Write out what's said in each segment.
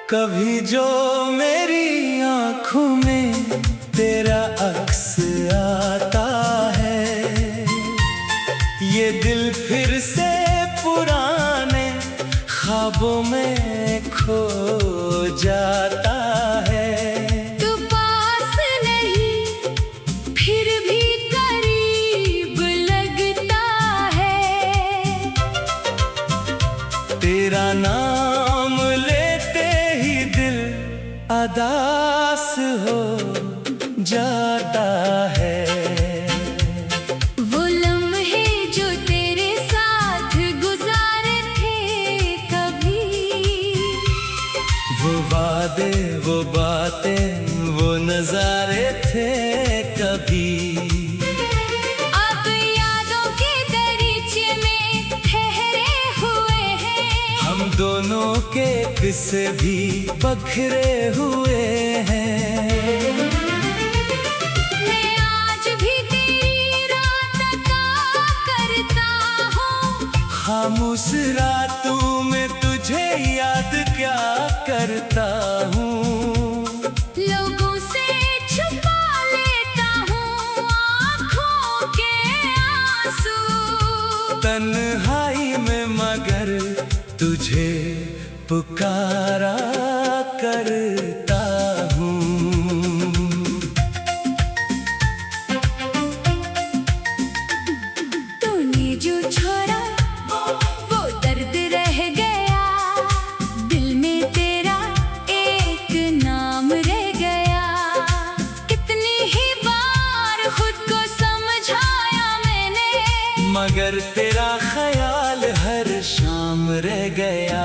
कभी जो मेरी आँखों में तेरा अक्स आता है, ये दिल फिर से पुराने ख्वाबों में खो जाता है। तू पास नहीं फिर भी करीब लगता है, तेरा नाम लेते ही दिल अदास हो जाता है। वो लम्हे जो तेरे साथ गुजारे थे कभी, वो वादे, वो बातें, वो नजारे थे कभी। अब यादों के दरीचे में ठहरे हुए हैं, हम दोनों के किस्से भी बखरे हुए हैं। मैं आज भी तेरी रात का करता हूँ, खामोश रातों में तुझे याद क्या करता हूँ। लोगों से छुपा लेता हूँ आँखों के आंसू, तन्हाई में मगर तुझे पुकारा करता हूँ। तूने जो छोड़ा वो दर्द रह गया, दिल में तेरा एक नाम रह गया। कितनी ही बार खुद को समझाया मैंने, मगर तेरा ख्याल हर शाम रह गया।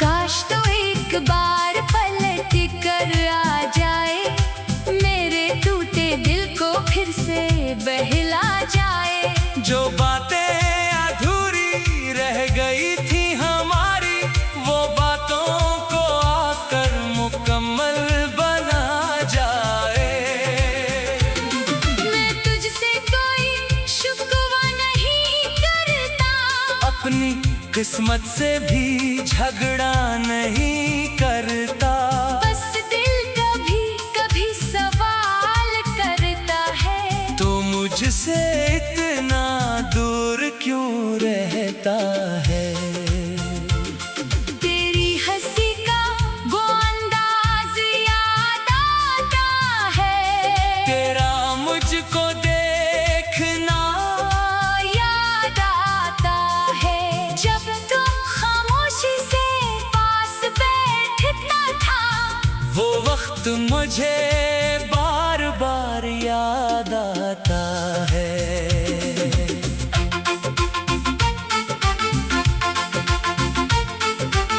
काश तो एक बार पलट कर आ जाए, मेरे टूटे दिल को फिर से बहला जाए। जो बातें अधूरी रह गई थी हमारी, वो बातों को आकर मुकम्मल बना जाए। मैं तुझसे कोई शिकवा नहीं करता, अपनी किस्मत से भी झगड़ा नहीं करता। बस दिल कभी कभी सवाल करता है, तो मुझसे इतना दूर क्यों रहता है। तेरी हंसी का वो अंदाज याद आता है, तेरा मुझको देखना याद आता है। जब तो खामोशी से पास बैठता था, वो वक्त मुझे बार बार याद आता है।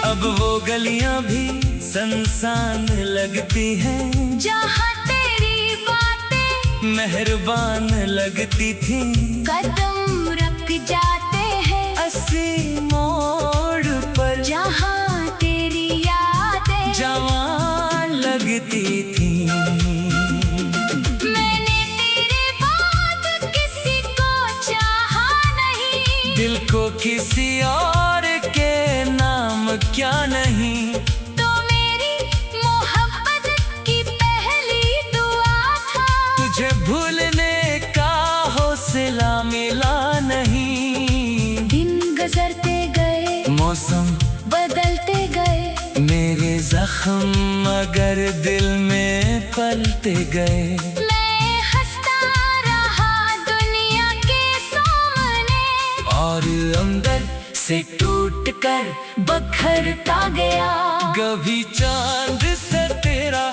अब वो गलियां भी सुनसान लगती हैं, जहाँ तेरी बातें मेहरबान लगती थी। कदम रख जाते हैं अस्सी मोड़ पर जहाँ तेरी यादें जवान लगती थी। मैंने तेरे बाद किसी को चाहा नहीं, दिल को किसी और के नाम क्या नहीं। तो मेरी मोहब्बत की पहली दुआ था, तुझे भूलने का हौसला मिला नहीं। दिन गुजरते गए, मौसम बदलते गए, मेरे जख्म मगर दिल में पलते गए। मैं हंसता रहा दुनिया के सामने, और अंदर से टूट कर बखरता गया। कभी चांद से तेरा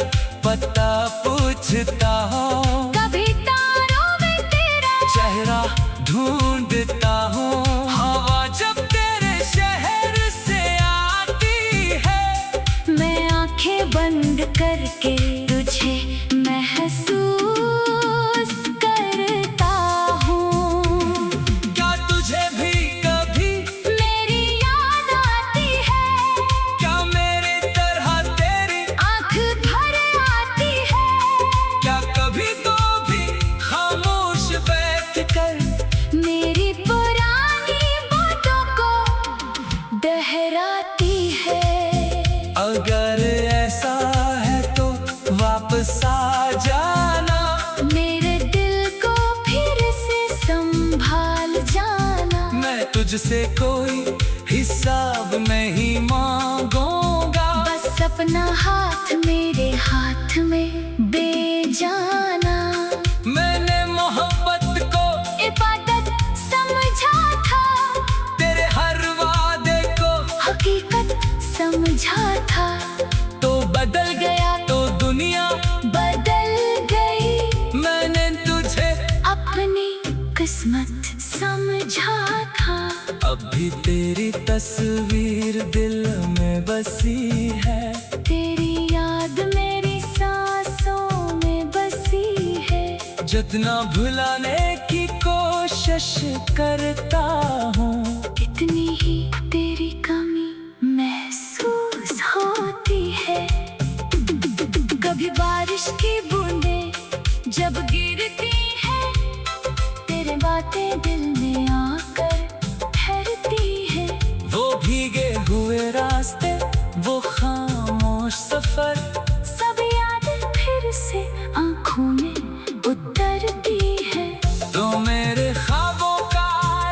पता पूछता हूँ, कभी तारों में तेरा चेहरा ढूंढता हूँ। हवा जब तेरे शहर से आती है, मैं आंखें बंद करके तुझे महसूस करता हूँ। क्या तुझे भी कभी मेरी याद आती है, क्या मेरी तरह तेरी लहराती है। अगर ऐसा है तो वापस आ जाना, मेरे दिल को फिर से संभाल जाना। मैं तुझसे कोई हिसाब नहीं मांगूंगा, बस अपना हाथ मेरे हाथ में दे जाना। मैंने मोहब्बत को इबादत समझा था, तेरे हर वादे को हकीकत समझा था। तो बदल गया तो दुनिया बदल गई, मैंने तुझे अपनी किस्मत समझा था। अब भी तेरी तस्वीर दिल में बसी है, तेरी याद मेरी सांसों में बसी है। जितना भुलाने की कोशिश करता हूँ, इतनी ही तेरी कमी महसूस होती है। कभी बारिश की बूंदें जब गिरती है, तेरे बातें दिल में आकर ठहरती है। वो भीगे हुए रास्ते, वो खामोश सफर, सब यादें फिर से आंखों में उतरती है। तो मेरे ख्वाबों का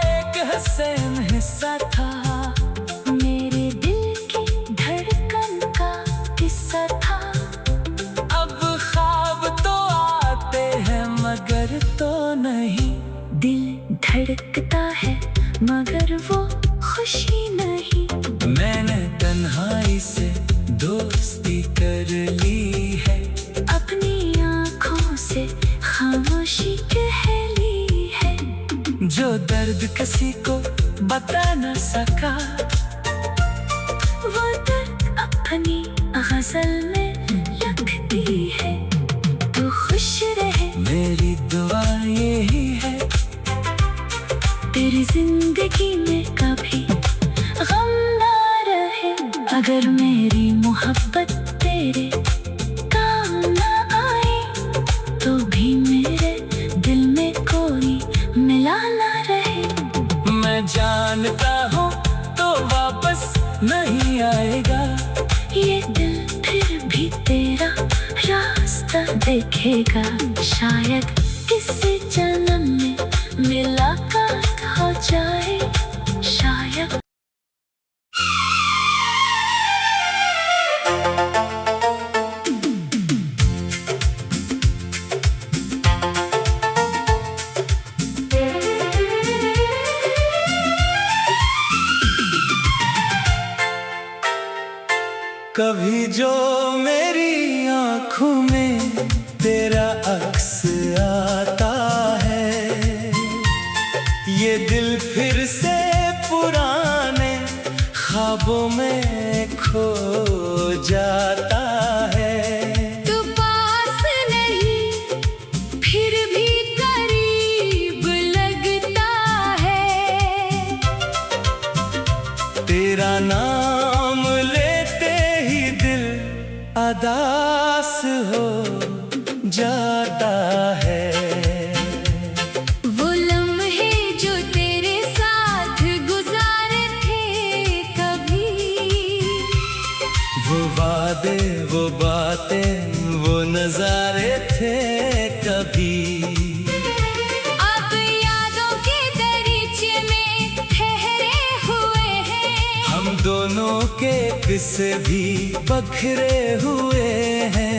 एक हसीन हिस्सा था, मेरे दिल की धड़कन का हिस्सा था। अब ख्वाब तो आते हैं मगर तो नहीं, दिल धड़कता है मगर वो खुशी नहीं। मैंने तन्हाई से दोस्ती कर ली है, अपनी आँखों से खामोशी कह ली है। जो दर्द किसी को बता न सका, वो दर्द अपनी गजल में लिखती है। तो खुश रहे मेरी दुआ यही है, तेरी जिंदगी में कभी गम ना रहे। अगर मेरी मोहब्बत तेरे काम ना आए, तो भी मेरे दिल में कोई मिला ना रहे। मैं जानता हूँ तो वापस नहीं आएगा, ये दिल फिर भी तेरा रास्ता देखेगा। शायद किसी जन्म में मुलाकात हो जाए, शायद। कभी जो मेरी आँखों में तेरा अक्स आता है, ये दिल फिर से पुराने ख्वाबों में खो जाता है। तू पास नहीं फिर भी करीब लगता है, तेरा नाम लेते ही दिल अदास हो जाता है। वो लम्हे जो तेरे साथ गुजारे थे कभी, वो वादे, वो बातें, वो नजारे थे कभी। अब यादों के दरीचे में ठहरे हुए हैं। हम दोनों के किस्से भी बखरे हुए हैं।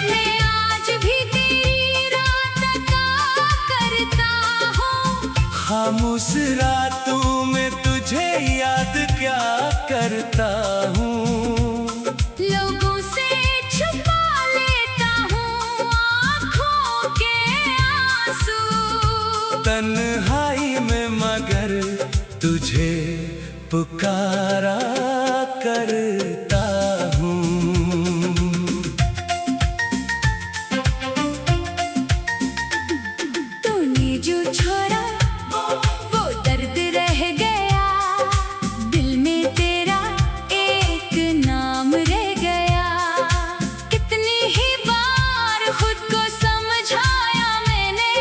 मैं आज भी तेरी रात का करता हूँ, खामोश रातों में तुझे याद क्या करता हूँ। लोगों से छुपा लेता हूँ आँखों के आंसू। तन्हाई में मगर तुझे पुकारा करता हूँ। तूने जो छोड़ा वो दर्द रह गया, दिल में तेरा एक नाम रह गया। कितनी ही बार खुद को समझाया मैंने,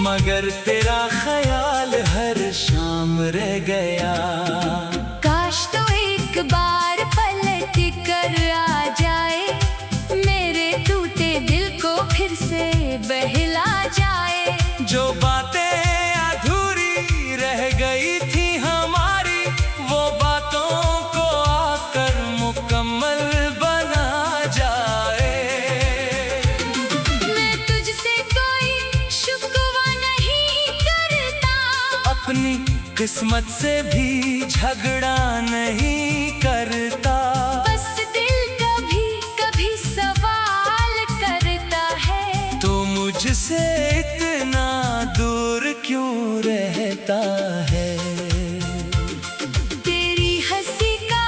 मगर तेरा ख्याल हर शाम नाम रह गया। काश तो एक बार पलट कर आ जाए, मेरे टूटे दिल को फिर से बहला जाए। जो बातें अधूरी रह गई थी हमारी, वो बातों को आकर मुकम्मल बना जाए। मैं तुझसे कोई शिकवा नहीं करता, अपनी किस्मत से भी झगड़ा नहीं करता। बस दिल कभी कभी सवाल करता है, तो मुझसे इतना दूर क्यों रहता है। तेरी हंसी का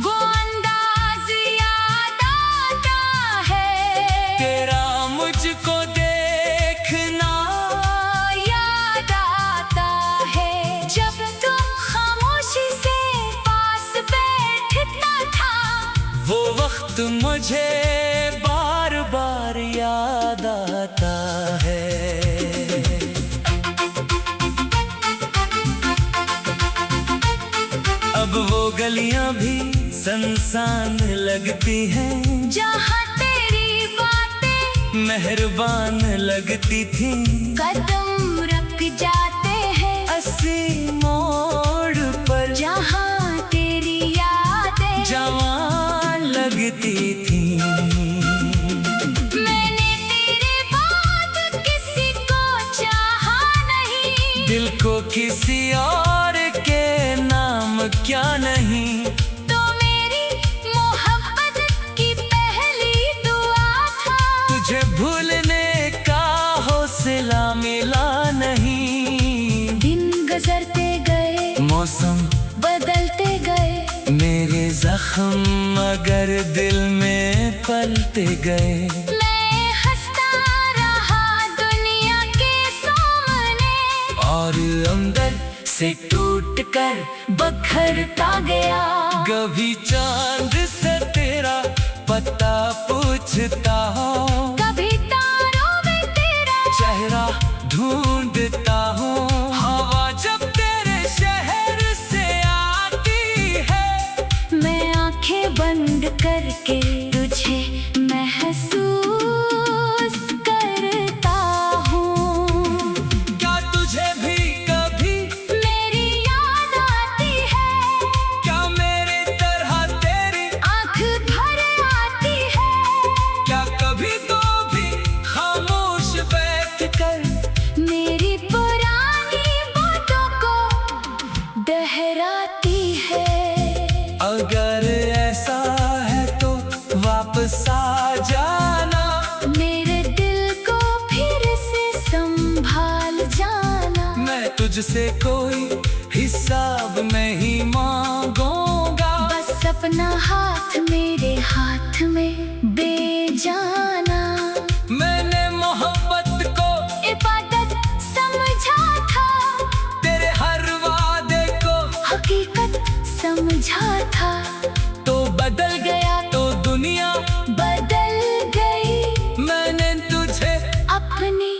वो अंदाज याद आता है, तेरा मुझको देखना याद आता है। जब तू खामोशी से पास बैठता था, वो वक्त मुझे बार बार याद आता है। अब वो गलियां भी सुनसान लगती हैं, जहाँ तेरी बातें मेहरबान लगती थी। कदम रख जाते हैं, अस्सी मोड़ पर जहाँ तेरी यादें जवान लगती थी। मैंने तेरे बाद किसी को चाहा नहीं, दिल को किसी और के नाम क्या नहीं। तो मेरी मोहब्बत की पहली दुआ था, तुझे भूलने का हौसला मिला नहीं। दिन गुजरते गए, मौसम बदलते गए, मेरे जख्म मगर दिल में पलते गए। मैं हंसता रहा दुनिया के सामने, और अंदर से टूट कर बखरता गया। कभी चांद से तेरा पता पूछता हूँ, कभी तारों में तेरा चेहरा ढूंढता हूँ। हवा जब तेरे शहर से आती है, मैं आंखें बंद करके तुझे महसूस करता हूँ। क्या तुझे भी कभी मेरी याद आती है, क्या मेरी तरह तेरी आँख भर आती है, क्या कभी तो भी खामोश बैठ कर मेरी पुरानी बातों को दोहराती है। अगर ऐसा है तो वापस आ जाना, मेरे दिल को फिर से संभाल जाना। मैं तुझसे कोई हिसाब नहीं मांगूंगा। बस अपना हाथ मेरे हाथ में दे जाना। मैंने मोहब्बत को इबादत समझा था, तेरे हर वादे को हकीकत समझा था, तो बदल गया तो दुनिया बदल गई। मैंने तुझे अपनी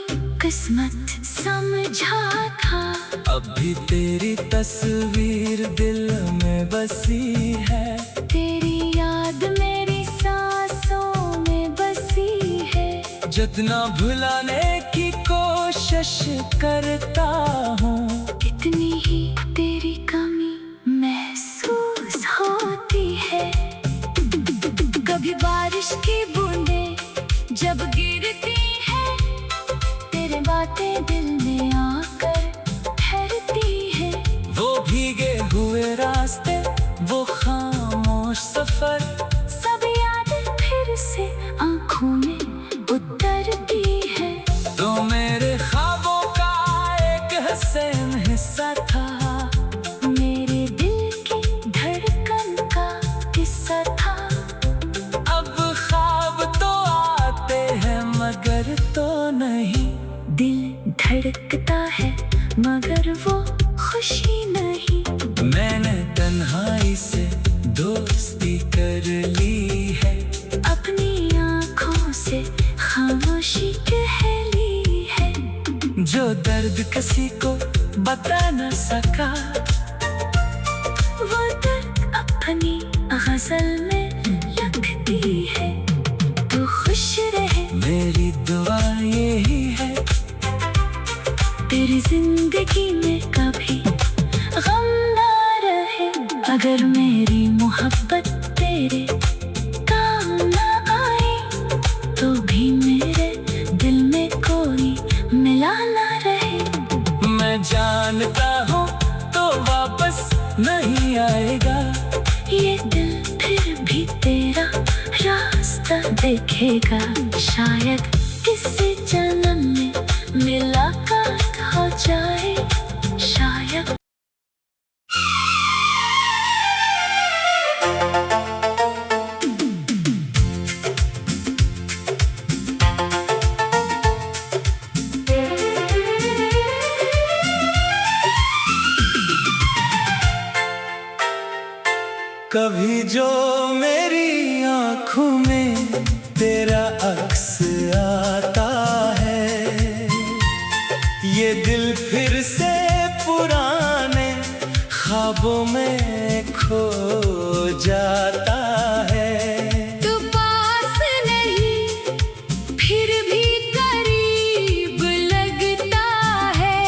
किस्मत समझा था, अब भी तेरी तस्वीर दिल में बसी है। तेरी याद मेरी सांसों में बसी है। जितना भुलाने की कोशिश करता हूँ, इतनी ही तेरी कमी महसूस होती है। कभी बारिश की बूंदें जब गिरती है, तेरे बातें दिल में आकर ठहरती है। वो भीगे हुए रास्ते, वो खामोश सफर, सब यादें फिर से आंखों में उतरती है। तो मेरे ख्वाबों का एक हसीन हिस्सा था, मेरे दिल की धड़कन का किस्सा था। अब ख्वाब तो आते हैं मगर तो नहीं। दिल धड़कता है मगर वो खुशी नहीं। मैंने तन्हाई से दोस्ती कर ली है, अपनी आँखों से खामोशी कह ली है। जो दर्द किसी को बता न सका, अपनी गजल में लगती है। तू खुश रहे मेरी दुआ यही है, तेरी जिंदगी में कभी गम ना रहे। अगर मेरी मोहब्बत तेरे काम ना आए तो भी मेरे दिल में कोई मिला ना रहे। मैं जानता हूँ तो वापस नहीं आएगा, ये दिल फिर भी तेरा रास्ता देखेगा। शायद किसी जन्म में मुलाकात हो जाए, शायद। कभी जो मेरी आँखों में तेरा अक्स आता है, ये दिल फिर से पुराने ख्वाबों में खो जाता है। तू पास नहीं फिर भी करीब लगता है,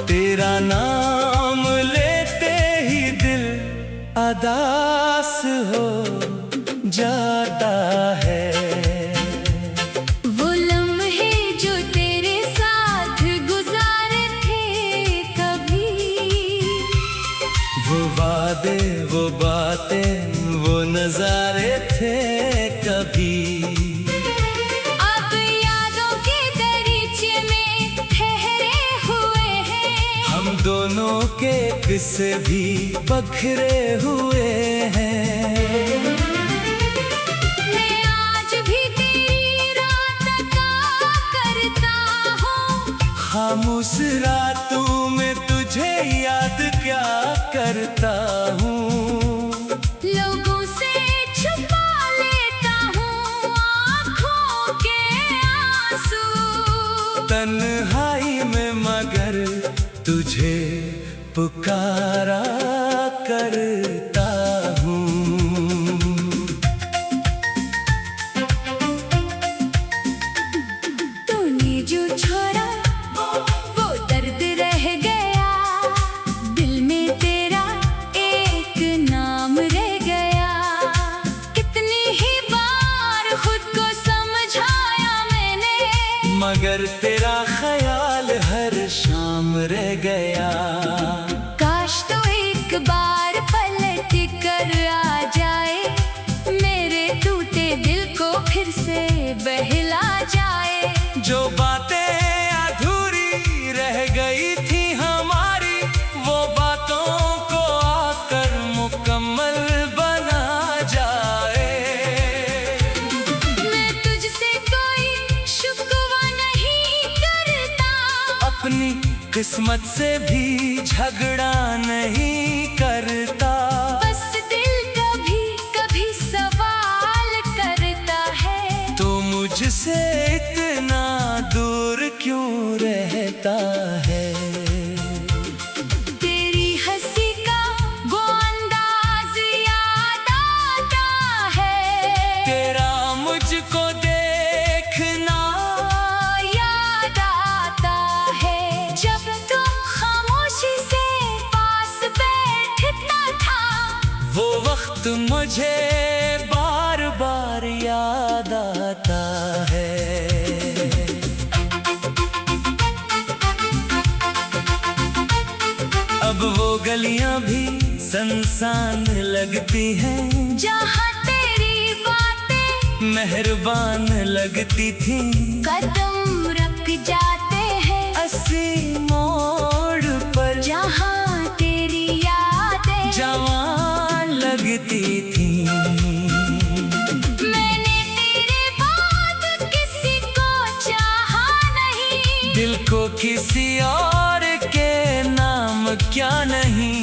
तेरा नाम लेते ही दिल अदास हो जाता है। वो लम्हे जो तेरे साथ गुजारे थे कभी, वो वादे, वो बातें, वो नजारे थे कभी। अब यादों के दरीचे में ठहरे हुए हैं। हम दोनों के किस्से भी बखरे हुए हैं। मैं आज भी तेरी रात का करता हूँ, खामोश रातों में तुझे याद क्या करता हूँ। लोगों से छुपा लेता हूँ आँखों के आंसू। तन्हाई में मगर तुझे पुकारा करता हूँ। तूने जो छोड़ा वो दर्द रह गया, दिल में तेरा एक नाम रह गया। कितनी ही बार खुद को समझाया मैंने, मगर तेरा ख्याल हर शाम रह गया। काश तो एक बार पलट कर आ जाए, मेरे टूटे दिल को फिर से बहला जाए। जो बातें अधूरी रह गई थी हमारी, वो बातों को आकर मुकम्मल बना जाए। मैं तुझसे कोई शिकवा नहीं करता, अपनी किस्मत से भी झगड़ा नहीं करता। बस दिल कभी कभी सवाल करता है, तो मुझसे इतना दूर क्यों रहता है। तेरी हंसी का वो अंदाज याद आता है, तेरा मुझको देखना याद आता है। जब तू खामोशी से पास बैठता था, वो वक्त मुझे बार बार याद आता है। अब वो गलियां भी सुनसान लगती हैं, जहाँ तेरी बातें मेहरबान लगती थी। कदम रख जाते हैं अस्सी मोड़ पर जहाँ तेरी यादें जवान लगती थी। मैंने तेरे बाद किसी को चाहा नहीं, दिल को किसी और के नाम क्या नहीं।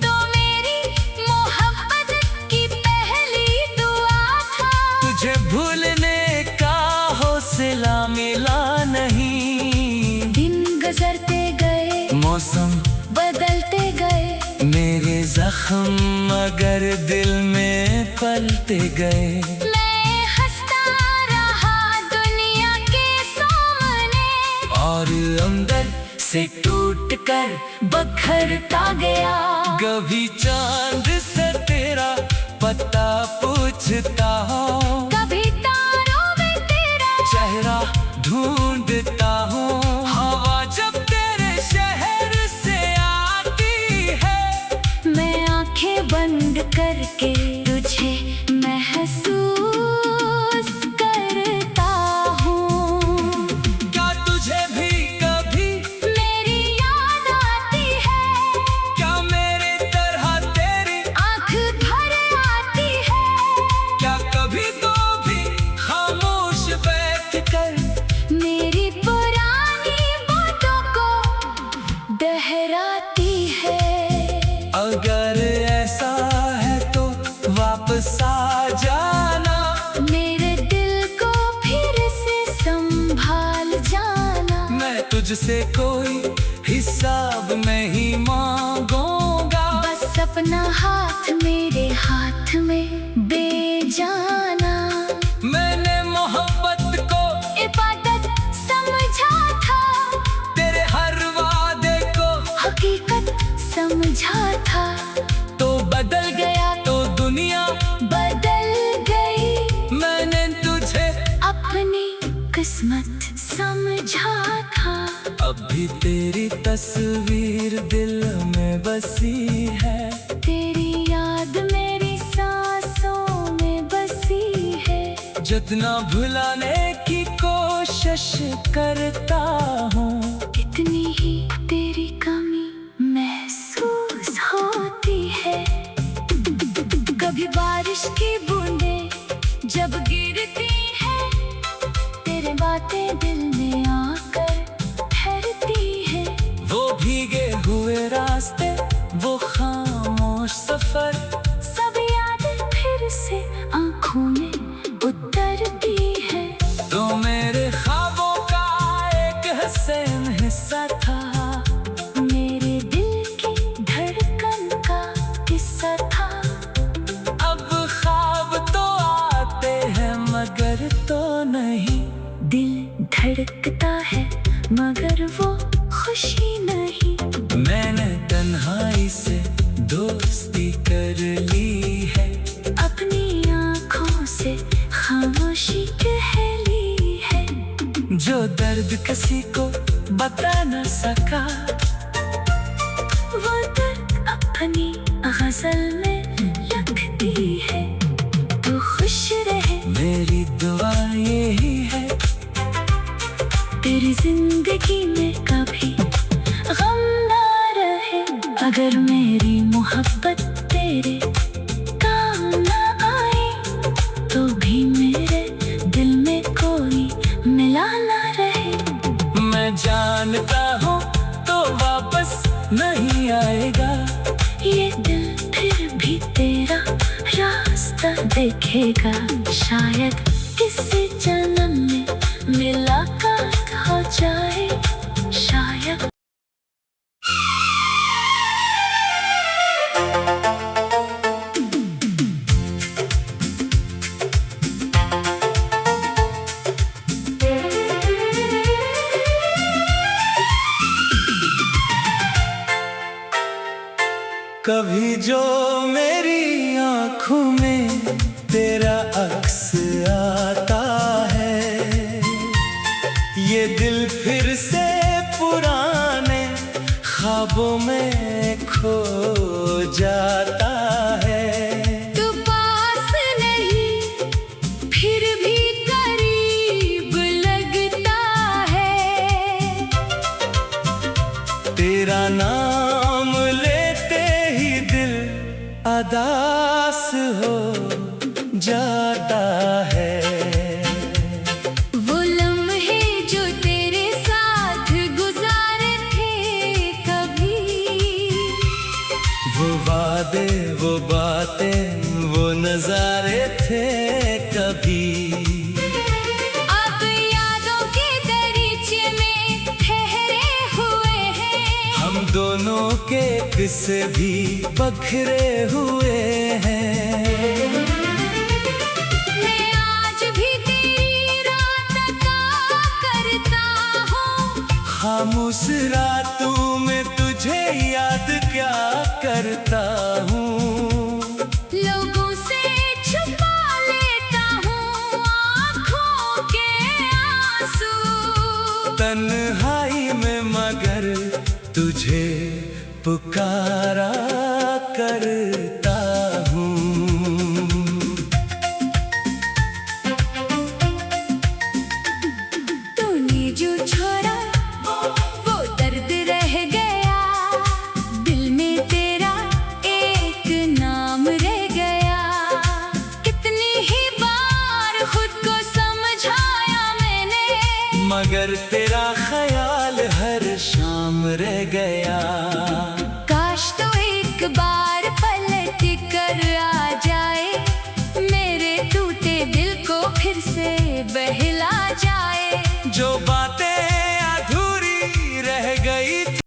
तो मेरी मोहब्बत की पहली दुआ था, तुझे भूलने का हौसला मिला नहीं। दिन गुजरते गए मौसम बदलते गए, मेरे जख्म मगर दिल में पलते गए। मैं हंसता रहा दुनिया के सामने, और अंदर से टूट कर बखरता गया। कभी चांद से तेरा पता पूछता हूँ, कभी तारों में तेरा चेहरा ढूंढता हूँ। हवा जब तेरे शहर से आती है, मैं आंखें बंद करके तुझे महसूस करता हूँ। क्या तुझे भी कभी मेरी याद आती है, क्या मेरी तरह तेरी आँख भर आती है। क्या कभी तो भी खामोश बैठ कर मेरी पुरानी बातों को दोहराती है। अगर ऐसा है तो वापस आ जाना, मेरे दिल को फिर से संभाल जाना। मैं तुझसे कोई हिसाब नहीं मांगूंगा। बस अपना हाथ मेरे हाथ में दे जाना। मैंने मोहब्बत को इबादत समझा था, तेरे हर वादे को हकीकत समझा था। तो बदल गया तो दुनिया बदल गई, मैंने तुझे अपनी किस्मत समझा था। अब भी तेरी तस्वीर दिल में बसी है। तेरी याद मेरी सांसों में बसी है। जितना भुलाने की कोशिश करता हूँ, इतनी ही तेरी कमी महसूस होती है। कभी बारिश की बूंदें जब गिरती हैं, तेरे बातें दिल में आकर ठहरती हैं। वो भीगे हुए रास्ते, वो खामोश सफर, सब यादें फिर से आँखों में उतरती है। तो मेरे ख्वाबों का एक हसीन हिस्सा था, मेरे दिल की धड़कन का किस्सा था। अब ख्वाब तो आते हैं मगर तो नहीं। दिल धड़कता है मगर वो खुशी नहीं। मैंने तन्हाई से दोस्ती कर ली है, अपनी आँखों से खामोशी कह ली है। जो दर्द किसी को बता न सका, वो दर्द अपनी गजल में लिखती है। तू खुश रहे मेरी दुआ यही है। तेरी जिंदगी में कभी गम ना रहे। अगर मेरी मोहब्बत तेरे काम ना आए, तो भी मेरे दिल में कोई मिला ना रहे। मैं जानता हूँ तो वापस नहीं आएगा। ये दिल फिर भी तेरा रास्ता देखेगा। शायद किसी जन्म में मुलाकात हो जाए, शायद। कभी जो मेरी आँखों में तेरा अक्स आता है, ये दिल फिर से पुराने ख्वाबों में खो जाता है। तू पास नहीं फिर भी करीब लगता है। तेरा नाम लेते ही दिल अदास हो जाता है। वो लम्हे जो तेरे साथ गुजारे थे कभी, वो वादे, वो बातें, वो नजारे थे कभी। अब यादों के दरीचे में ठहरे हुए हैं। हम दोनों दोनों के किस्से भी बखरे हुए हैं। मैं आज भी तेरी रात का करता हूँ, खामोश रातों में तुझे याद क्या करता हूँ। लोगों से छुपा लेता हूँ आँखों के आंसू, तन्हाई में मगर तुझे पुकारा करता हूँ। तूने जो छोड़ा वो दर्द रह गया, दिल में तेरा एक नाम रह गया। कितनी ही बार खुद को समझाया मैंने, मगर तेरा ख्याल हर शाम रह गया।